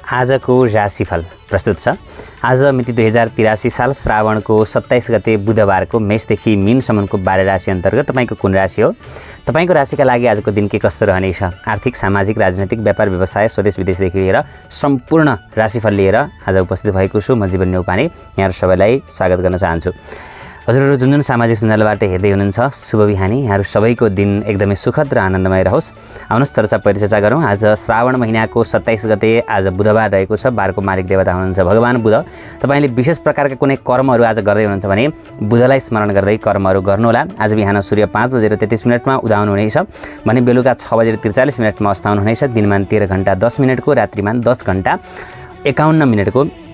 आजको राशिफल प्रस्तुत छ। आज मिति 2083 साल श्रावणको 27 गते बुधबारको मेषदेखि मीनसम्मको 12 राशि अन्तर्गत तपाईको कुन राशि हो, तपाईको राशिका लागि आजको दिन के कस्तो रहनेछ, आर्थिक, सामाजिक, राजनैतिक, व्यापार, व्यवसाय, स्वदेश विदेशदेखि लिएर सम्पूर्ण राशिफल लिएर आज उपस्थित भएको छु। म जीवन न्यौपाने यहाँहरु सबैलाई स्वागत गर्न चाहन्छु। हजुरहरु जुन सामाजिक सञ्जालबाट हेर्दै हुनुहुन्छ, शुभ बिहानी। यहाँहरु सबैको दिन एकदमै सुखद र आनन्दमय रहोस्। आउनुहोस् चर्चा परिचर्चा गरौँ। आज श्रावण महिनाको 27 गते आज बुधबार रहेको छ। बारको मालिक देवता हुनुहुन्छ भगवान बुध। तपाईले विशेष प्रकारका कुनै कर्महरू आज गर्दै हुनुहुन्छ भने बुधलाई स्मरण गर्दै कर्महरू गर्नुहोला। आज बिहान सूर्य 5:33 मा उदाउनु हुनेछ भने बेलुका 6:43 मा अस्ताउनु हुनेछ। दिनमा 13 घण्टा 10 मिनेटको, रात्रिमा 10 घण्टा 51 मिनेटको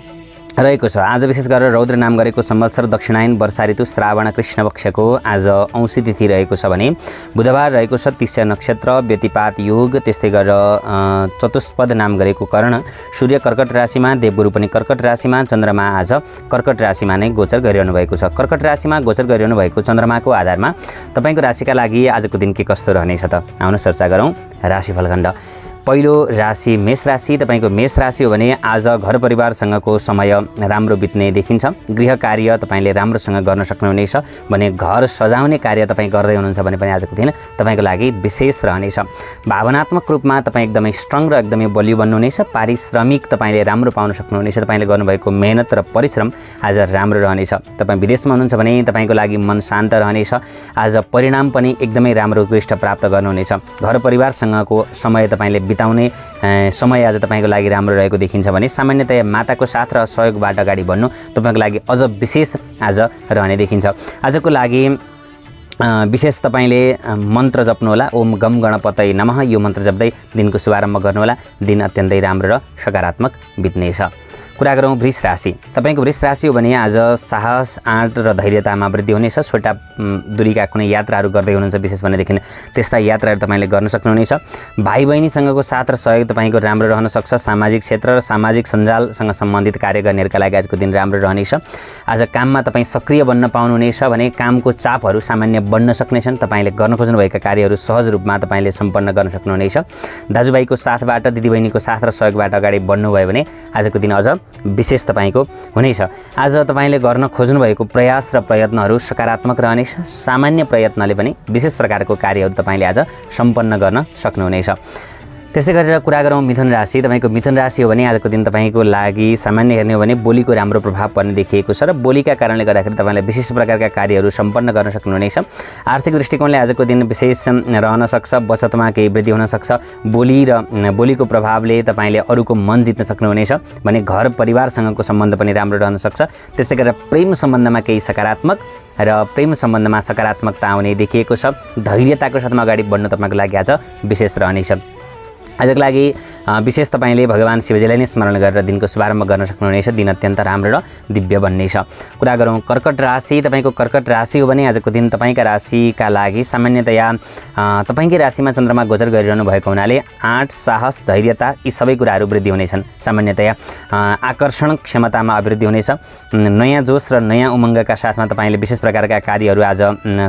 रहेको छ। आज विशेष गरेर रौद्र नाम गरेको संवत्सर दक्षिणायन वर्षा ऋतु श्रावण कृष्ण पक्षको आज औँसी तिथि रहेको छ भने बुधबार रहेको छ। तिस्या नक्षत्र, व्यतिपात योग, त्यस्तै गरेर चतुष्पद नाम गरेको कर्ण, सूर्य कर्कट राशिमा, देवगुरु पनि कर्कट राशिमा, चन्द्रमा आज कर्कट राशिमा नै गोचर गरिरहनु भएको छ। कर्कट राशिमा गोचर गरिरहनु भएको चन्द्रमाको आधारमा तपाईको राशिका लागि आजको दिन के कस्तो रहनेछ त आउनुहोस् चर्चा गरौँ। राशिफल खण्ड। पहिलो राशि मेष राशि। तपाईको मेष राशि हो भने आज घर परिवारसँगको समय राम्रो बित्ने देखिन्छ। गृह कार्य तपाईले राम्रोसँग गर्न सक्नुहुनेछ भने घर सजाउने कार्य तपाई गर्दै हुनुहुन्छ भने पनि आजको दिन तपाईको लागि विशेष रहनेछ। भावनात्मक रूपमा तपाई एकदमै स्ट्रङ र एकदमै बलियो बन्नुहुनेछ। पारिश्रमिक तपाईले राम्रो पाउन सक्नुहुनेछ। तपाईले गर्नुभएको मेहनत र परिश्रम आज राम्रो रहनेछ। तपाई विदेशमा हुनुहुन्छ भने तपाईको लागि मन शान्त रहनेछ। आज परिणाम पनि एकदमै राम्रो उत्कृष्ट प्राप्त गर्नुहुनेछ। घर परिवारसँगको समय तपाईले बिताउने समय आज तपाईको लागि राम्रो रहेको देखिन्छ भने सामान्यतया माताको साथ र सहयोगबाट अगाडि बढ्नु तपाईको लागि अझ विशेष आज रहने देखिन्छ। आजको लागि विशेष तपाईले मन्त्र जप्नुहोला। ओम गम गणपतये नमः यो मन्त्र जप्दै दिनको शुभारम्भ गर्नुहोला। दिन अत्यन्तै राम्रो र सकारात्मक बित्नेछ। कुरा गरौँ वृष राशि। तपाईको वृष राशि हो भने आज साहस, आँट र धैर्यतामा वृद्धि हुनेछ। छोटा दूरीका कुनै यात्राहरू गर्दै हुनुहुन्छ विशेष भनेदेखि त्यस्ता यात्राहरू तपाईले गर्न सक्नुहुनेछ। भाइ बहिनीसँगको साथ र सहयोग तपाईको राम्रो रहन सक्छ। सामाजिक क्षेत्र र सामाजिक सञ्जालसँग सम्बन्धित कार्य गर्नेहरूका लागि आजको दिन राम्रो रहनेछ। आज काममा तपाईँ सक्रिय बन्न पाउनुहुनेछ भने कामको चापहरू सामान्य बढ्न सक्नेछन्। तपाईले गर्न खोज्नुभएका कार्यहरू सहज रूपमा तपाईले सम्पन्न गर्न सक्नुहुनेछ। दाजुभाइको साथबाट, दिदीबहिनीको साथ र सहयोगबाट अगाडि बढ्नुभयो भने आजको दिन अझ विशेष तपाईको हुनेछ। आज तपाईले गर्न खोज्नुभएको प्रयास र प्रयत्नहरू सकारात्मक रहनेछ। सामान्य प्रयत्नले पनि विशेष प्रकारको कार्यहरू तपाईले आज सम्पन्न गर्न सक्नुहुनेछ। त्यस्तै गरेर कुरा गरौँ मिथुन राशि। तपाईको मिथुन राशि हो भने आजको दिन तपाईको लागि सामान्य हेर्ने हो भने बोलीको राम्रो प्रभाव पर्ने देखिएको छ र बोलीका कारणले गर्दाखेरि तपाईलाई विशेष प्रकारका कार्यहरू सम्पन्न गर्न सक्नुहुनेछ। आर्थिक दृष्टिकोणले आजको दिन विशेष रहन सक्छ। बचतमा केही वृद्धि हुन सक्छ। बोलीको प्रभावले तपाईले अरूको मन जित्न सक्नुहुनेछ भने घर परिवारसँगको सम्बन्ध पनि राम्रो रहन सक्छ। त्यस्तै गरेर प्रेम सम्बन्धमा केही सकारात्मक र प्रेम सम्बन्धमा सकारात्मकता आउने देखिएको छ। धैर्यताको साथमा अगाडि बढ्नु तपाईको लागि आज विशेष रहनेछ। आजको लागि विशेष तपाईले भगवान शिवजीलाई नै स्मरण गरेर दिनको शुभारम्भ गर्न सक्नुहुनेछ। दिन अत्यन्त राम्रो र दिव्य बन्नेछ। कुरा गरौँ कर्कट राशि। तपाईको कर्कट राशि हो भने आजको दिन तपाईका राशिका लागि सामान्यतया तपाईकै राशिमा चन्द्रमा गोचर गरिरहनु भएको हुनाले आँट, साहस, धैर्यता यी सबै कुराहरू वृद्धि हुनेछन्। सामान्यतया आकर्षण क्षमतामा अभिवृद्धि हुनेछ। नयाँ जोस र नयाँ उमङ्गका साथमा तपाईले विशेष प्रकारका कार्यहरू आज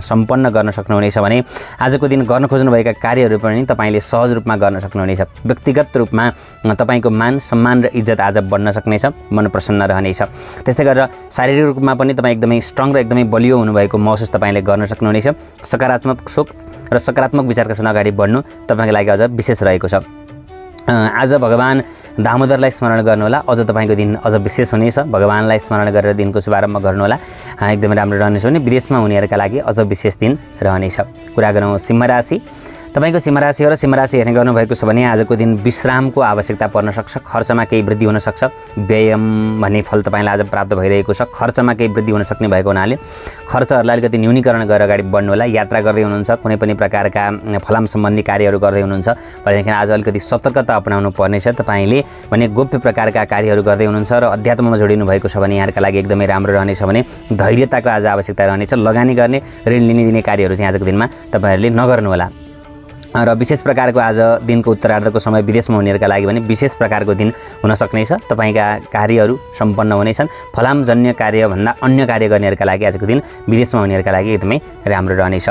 सम्पन्न गर्न सक्नुहुनेछ भने आजको दिन गर्न खोज्नुभएका कार्यहरू पनि तपाईले सहज रूपमा गर्न सक्नुहुनेछ। व्यक्तिगत रूपमा तपाईको मान सम्मान र इज्जत आज बढ्न सक्नेछ। मन प्रसन्न रहनेछ। त्यस्तै गरेर शारीरिक रूपमा पनि तपाईँ एकदमै स्ट्रङ र एकदमै बलियो हुनुभएको महसुस तपाईले गर्न सक्नुहुनेछ। सकारात्मक सोच र सकारात्मक विचारका साथ अगाडि बढ्नु तपाईको लागि अझ विशेष रहेको छ। आज भगवान दामोदरलाई स्मरण गर्नुहोला। अझ तपाईको दिन अझ विशेष हुनेछ। भगवानलाई स्मरण गरेर दिनको शुभारम्भ गर्नुहोला। एकदमै राम्रो रहनेछ भने विदेशमा हुनेहरूका लागि अझ विशेष दिन रहनेछ। कुरा गरौँ सिंह राशि। तपाईको सिंह राशि हो र सिंह राशि हेर्ने गर्नुभएको छ भने आजको दिन विश्रामको आवश्यकता पर्न सक्छ। खर्चमा केही वृद्धि हुन सक्छ। व्यायाम भन्ने फल तपाईलाई आज प्राप्त भइरहेको छ। खर्चमा केही वृद्धि हुन सक्ने भएको हुनाले खर्चहरूलाई अलिकति न्यूनीकरण गरेर अगाडि बढ्नुहोला। यात्रा गर्दै हुनुहुन्छ, कुनै पनि प्रकारका फलाम सम्बन्धी कार्यहरू गर्दै हुनुहुन्छ भनेदेखि आज अलिकति सतर्कता अपनाउनु पर्नेछ। तपाईले भने गोप्य प्रकारका कार्यहरू गर्दै हुनुहुन्छ र अध्यात्ममा जोडिनु भएको छ भने यहाँका लागि एकदमै राम्रो रहनेछ भने धैर्यताको आज आवश्यकता रहनेछ। लगानी गर्ने, ऋण लिने दिने कार्यहरू चाहिँ आजको दिनमा तपाईहरूले नगर्नुहोला। र विशेष प्रकारको आज दिनको उत्तरार्धको समय विदेशमा हुनेहरूका लागि भने विशेष प्रकारको दिन हुन सक्नेछ। तपाईका कार्यहरू सम्पन्न हुनेछन्। फलामजन्य कार्यभन्दा अन्य कार्य गर्नेहरूका लागि आजको दिन विदेशमा हुनेहरूका लागि एकदमै राम्रो रहनेछ।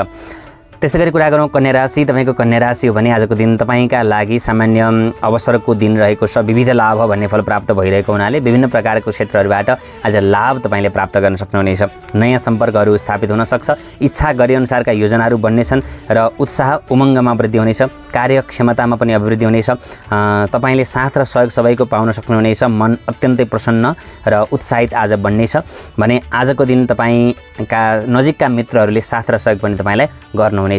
त्यस्तै गरी कुरा गरौँ कन्या राशि। तपाईँको कन्या राशि हो भने आजको दिन तपाईँका लागि सामान्य अवसरको दिन रहेको छ। विविध लाभ भन्ने फल प्राप्त भइरहेको हुनाले विभिन्न प्रकारको क्षेत्रहरूबाट आज लाभ तपाईँले प्राप्त गर्न सक्नुहुनेछ। नयाँ सम्पर्कहरू स्थापित हुन सक्छ। इच्छा गरे अनुसारका योजनाहरू बन्नेछन् र उत्साह उमङ्गमा वृद्धि हुनेछ। कार्यक्षमतामा पनि अभिवृद्धि हुनेछ। तपाईँले साथ र सहयोग सबैको पाउन सक्नुहुनेछ। मन अत्यन्तै प्रसन्न र उत्साहित आज बन्नेछ भने आजको दिन तपाईँका नजिकका मित्रहरूले साथ र सहयोग पनि तपाईँलाई गर्नुहुनेछ।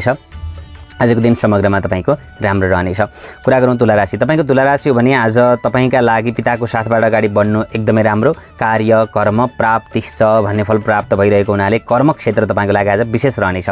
आजको दिन समग्रमा तपाईँको राम्रो रहनेछ। कुरा गरौँ तुला राशि। तपाईँको तुला राशि हो भने आज तपाईँका लागि पिताको साथबाट अगाडि बढ्नु एकदमै राम्रो। कार्य कर्म प्राप्ति छ भन्ने फल प्राप्त भइरहेको हुनाले कर्म क्षेत्र तपाईँको लागि आज विशेष रहनेछ।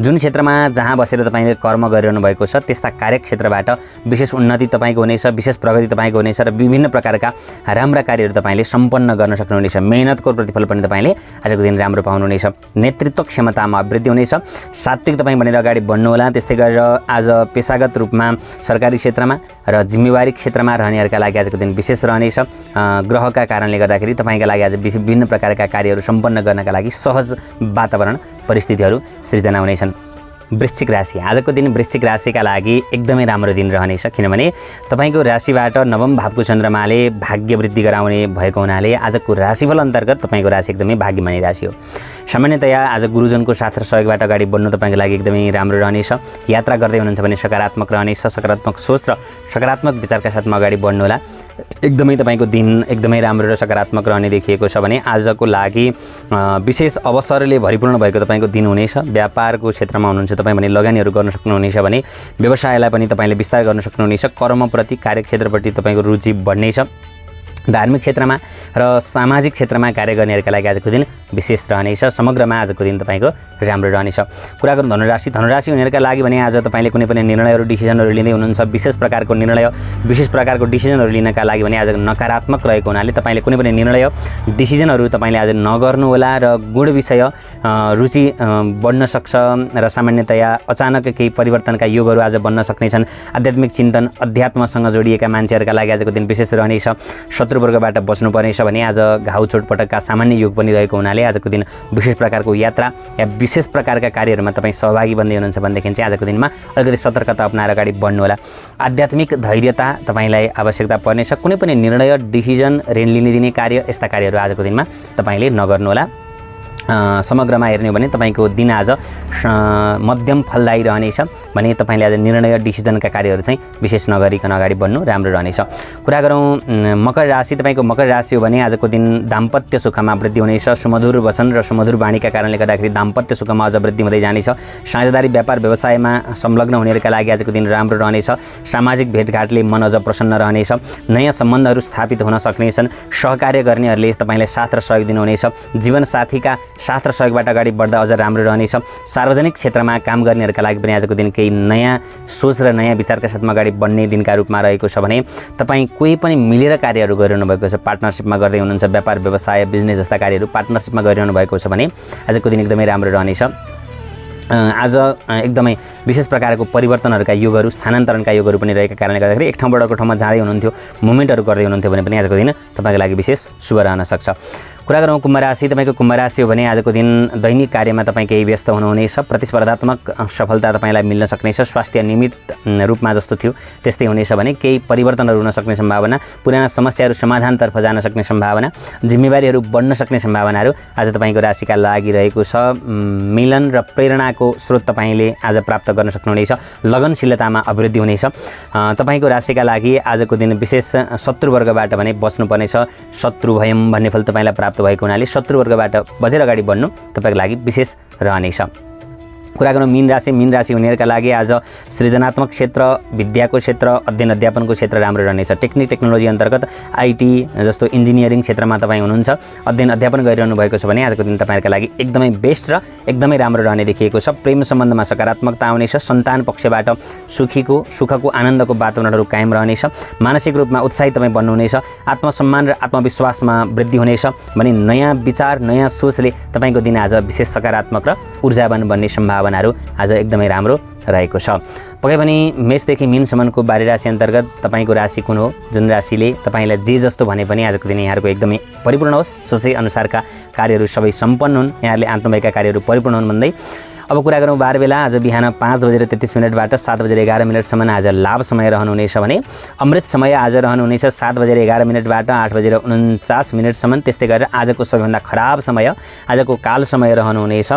जुन क्षेत्रमा जहाँ बसेर तपाईँले कर्म गरिरहनु भएको छ त्यस्ता कार्यक्षेत्रबाट विशेष उन्नति तपाईँको हुनेछ, विशेष प्रगति तपाईँको हुनेछ र विभिन्न प्रकारका राम्रा कार्यहरू तपाईँले सम्पन्न गर्न सक्नुहुनेछ। मेहनतको प्रतिफल पनि तपाईँले आजको दिन राम्रो पाउनुहुनेछ। नेतृत्व क्षमतामा वृद्धि हुनेछ। सात्विक तपाईँ भनेर अगाडि बढ्नुहोला। त्यस्तै गरेर आज पेशागत रूपमा सरकारी क्षेत्रमा र जिम्मेवारी क्षेत्रमा रहनेहरूका लागि आजको दिन विशेष रहनेछ। ग्रहका कारणले गर्दाखेरि तपाईँका लागि आज विभिन्न प्रकारका कार्यहरू सम्पन्न गर्नका लागि सहज वातावरण परिस्थितिहरू सृजना हुनेछन्। वृश्चिक राशि। आजको दिन वृश्चिक राशिका लागि एकदमै राम्रो दिन रहनेछ, किनभने तपाईँको राशिबाट नवम भावको चन्द्रमाले भाग्य वृद्धि गराउने भएको हुनाले आजको राशिफल अन्तर्गत तपाईँको राशि एकदमै भाग्यमानी राशि हो। सामान्यतया आज गुरुजनको साथ र सहयोगबाट अगाडि बढ्नु तपाईँको लागि एकदमै राम्रो रहनेछ। यात्रा गर्दै हुनुहुन्छ भने सकारात्मक रहनेछ। सकारात्मक सोच र सकारात्मक विचारका साथमा अगाडि बढ्नुहोला। एकदमै तपाईँको दिन एकदमै राम्रो र सकारात्मक रहने देखिएको छ भने आजको लागि विशेष अवसरले भरिपूर्ण भएको तपाईँको दिन हुनेछ। व्यापारको क्षेत्रमा हुनुहुन्छ तपाईँ भने लगानीहरू गर्न सक्नुहुनेछ भने व्यवसायलाई पनि तपाईँले विस्तार गर्न सक्नुहुनेछ। कर्मप्रति कार्यक्षेत्रप्रति तपाईँको रुचि बढ्नेछ। धार्मिक क्षेत्रमा र सामाजिक क्षेत्रमा कार्य गर्नेहरूका लागि आजको दिन विशेष रहनेछ। समग्रमा आजको दिन तपाईँको राम्रो रहनेछ। कुरा गरौँ धनुराशि। धनुराशि हुनेहरूका लागि भने आज तपाईँले कुनै पनि निर्णयहरू डिसिजनहरू लिँदै हुनुहुन्छ। विशेष प्रकारको डिसिजनहरू लिनका लागि भने आज नकारात्मक रहेको हुनाले तपाईँले कुनै पनि निर्णय डिसिजनहरू तपाईँले आज नगर्नु होला र गुण विषय रुचि बढ्न सक्छ र सामान्यतया अचानक केही परिवर्तनका योगहरू आज बन्न सक्नेछन्। आध्यात्मिक चिन्तन अध्यात्मसँग जोडिएका मान्छेहरूका लागि आजको दिन विशेष रहनेछ। शत्रुवर्गबाट बस्नुपर्नेछ भने आज घाउ चोटपटकका सामान्य योग पनि रहेको हुनाले आजको दिन विशेष प्रकारको यात्रा या विशेष प्रकारका कार्यहरूमा तपाईँ सहभागी बन्दै हुनुहुन्छ भनेदेखि चाहिँ आजको दिनमा अलिकति सतर्कता अपनाएर अगाडि बढ्नुहोला। आध्यात्मिक धैर्यता तपाईँलाई आवश्यकता पर्नेछ। कुनै पनि निर्णय डिसिजन ऋण लिने दिने कार्य यस्ता कार्यहरू आजको दिनमा तपाईँले नगर्नुहोला। समग्रमा हेर्ने हो भने तपाईँको दिन आज मध्यम फलदायी रहनेछ भने तपाईँले आज निर्णय डिसिजनका कार्यहरू चाहिँ विशेष नगरिकन अगाडि बढ्नु राम्रो रहनेछ। कुरा गरौँ मकर राशि। तपाईँको मकर राशि हो भने आजको दिन दाम्पत्य सुखमा वृद्धि हुनेछ। सुमधुर वचन र सुमधुर वाणीका कारणले गर्दाखेरि दाम्पत्य सुखमा अझ वृद्धि हुँदै जानेछ। साझेदारी व्यापार व्यवसायमा संलग्न हुनेहरूका लागि आजको दिन राम्रो रहनेछ। सामाजिक भेटघाटले मन अझ प्रसन्न रहनेछ। नयाँ सम्बन्धहरू स्थापित हुन सक्नेछन्। सहकार्य गर्नेहरूले तपाईँलाई साथ र सहयोग दिनुहुनेछ। जीवनसाथीका साथ र सहयोगबाट अगाडि बढ्दा अझ राम्रो रहनेछ। सार्वजनिक क्षेत्रमा काम गर्नेहरूका लागि पनि आजको दिन केही नयाँ सोच र नयाँ विचारका साथमा अगाडि बढ्ने दिनका रूपमा रहेको छ भने तपाईँ कोही पनि मिलेर कार्यहरू गरिरहनु भएको छ। पार्टनरसिपमा गर्दै हुनुहुन्छ। व्यापार व्यवसाय बिजनेस जस्ता कार्यहरू पार्टनरसिपमा गरिरहनु भएको छ भने आजको दिन एकदमै राम्रो रहनेछ। आज एकदमै विशेष प्रकारको परिवर्तनहरूका योगहरू स्थानान्तरणका योगहरू पनि रहेका कारणले गर्दाखेरि एक ठाउँबाट अर्को ठाउँमा जाँदै हुनुहुन्थ्यो, मुभमेन्टहरू गर्दै हुनुहुन्थ्यो भने पनि आजको दिन तपाईँको लागि विशेष शुभ रहन सक्छ। कुरा गरौँ कुम्भ राशि। तपाईँको कुम्भ राशि हो भने आजको दिन दैनिक कार्यमा तपाईँ केही व्यस्त हुनुहुनेछ। प्रतिस्पर्धात्मक सफलता तपाईँलाई मिल्न सक्नेछ। स्वास्थ्य नियमित रूपमा जस्तो थियो त्यस्तै हुनेछ भने केही परिवर्तनहरू हुन सक्ने सम्भावना, पुराना समस्याहरू समाधानतर्फ जान सक्ने सम्भावना, जिम्मेवारीहरू बढ्न सक्ने सम्भावनाहरू आज तपाईँको राशिका लागि रहेको छ। मिलन र प्रेरणाको स्रोत तपाईँले आज प्राप्त गर्न सक्नुहुनेछ। लगनशीलतामा अभिवृद्धि हुनेछ। तपाईँको राशिका लागि आजको दिन विशेष शत्रुवर्गबाट भने बस्नुपर्नेछ। शत्रु भयम भन्ने फल तपाईँलाई प्राप्त भएको हुनाले शत्रुवर्गबाट बजेर अगाडि बढ्नु तपाईँको लागि विशेष रहनेछ। कुरा गरौँ मीन राशि। मीन राशि हुनेहरूका लागि आज सृजनात्मक क्षेत्र, विद्याको क्षेत्र, अध्ययन अध्यापनको क्षेत्र राम्रो रहनेछ। टेक्निक टेक्नोलोजी अन्तर्गत आइटी जस्तो इन्जिनियरिङ क्षेत्रमा तपाईँ हुनुहुन्छ, अध्ययन अध्यापन गरिरहनु भएको छ भने आजको दिन तपाईँहरूका लागि एकदमै बेस्ट र एकदमै राम्रो रहने देखिएको छ। प्रेम सम्बन्धमा सकारात्मकता आउनेछ। सन्तान पक्षबाट सुखको आनन्दको वातावरणहरू कायम रहनेछ। मानसिक रूपमा उत्साहित तपाईँ बन्नुहुनेछ। आत्मसम्मान र आत्मविश्वासमा वृद्धि हुनेछ भने नयाँ विचार नयाँ सोचले तपाईँको दिन आज विशेष सकारात्मक र ऊर्जावान बन्ने सम्भावनाहरू आज एकदमै राम्रो रहेको छ। पक्कै पनि मेषदेखि मीनसम्मको 12 राशि अन्तर्गत तपाईँको राशि कुन हो, जुन राशिले तपाईँलाई जे जस्तो भने पनि आजको दिन यहाँहरूको एकदमै परिपूर्ण होस्, सोचे अनुसारका कार्यहरू सबै सम्पन्न हुन्, यहाँहरूले आत्मभएका कार्यहरू परिपूर्ण हुन् भन्दै अब कुरा गरौँ बार बेला आज बिहान 5:33 7:11 आज लाभ समय रहनुहुनेछ भने अमृत समय आज रहनुहुनेछ 7:11 8:49 त्यस्तै गरेर आजको सबैभन्दा खराब समय आजको काल समय रहनुहुनेछ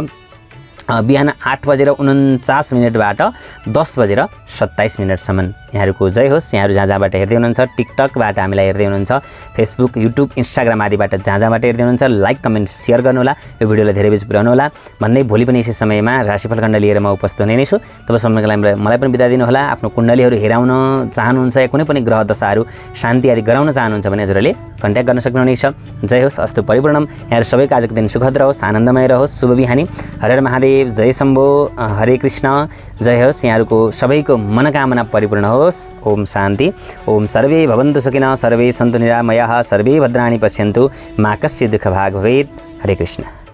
बिहान 8:49 10:27 यहाँहरूको जय होस्। यहाँहरू जहाँ जहाँबाट हेर्दै हुनुहुन्छ टिकटकबाट हामीलाई हेर्दै हुनुहुन्छ फेसबुक युट्युब इन्स्टाग्राम आदिबाट जहाँ जहाँबाट हेर्दै हुनुहुन्छ लाइक कमेन्ट सेयर गर्नुहोला यो भिडियोलाई धेरै बेसी पुर्याउनुहोला भन्दै भोलि पनि यसै समयमा राशिफल खण्ड लिएर म उपस्थित हुने नै छु। तबसम्मको लागि मलाई पनि बिदा दिनुहोला। आफ्नो कुण्डलीहरू हेराउन चाहनुहुन्छ या कुनै पनि ग्रह दशाहरू शान्ति आदि गराउन चाहनुहुन्छ भने हजुरले कन्ट्याक्ट गर्न सक्नुहुनेछ। जय होस् अस्तु परिपूर्णम। यहाँहरू सबैको आजको दिन सुखद रहोस् आनन्दमय रहोस् शुभ बिहानी। हर हर महादेव जय शम्भो हरे कृष्ण जय होस्। यहाँहरूको सबैको मनोकामना परिपूर्ण होस्। ओम शान्ति। ओम सर्वे भवन्तु सुखिनः सर्वे सन्तु निरामयाः सर्वे भद्राणि पश्यन्तु मा कश्चित् दुःखभाग् भवेत्। हरे कृष्ण।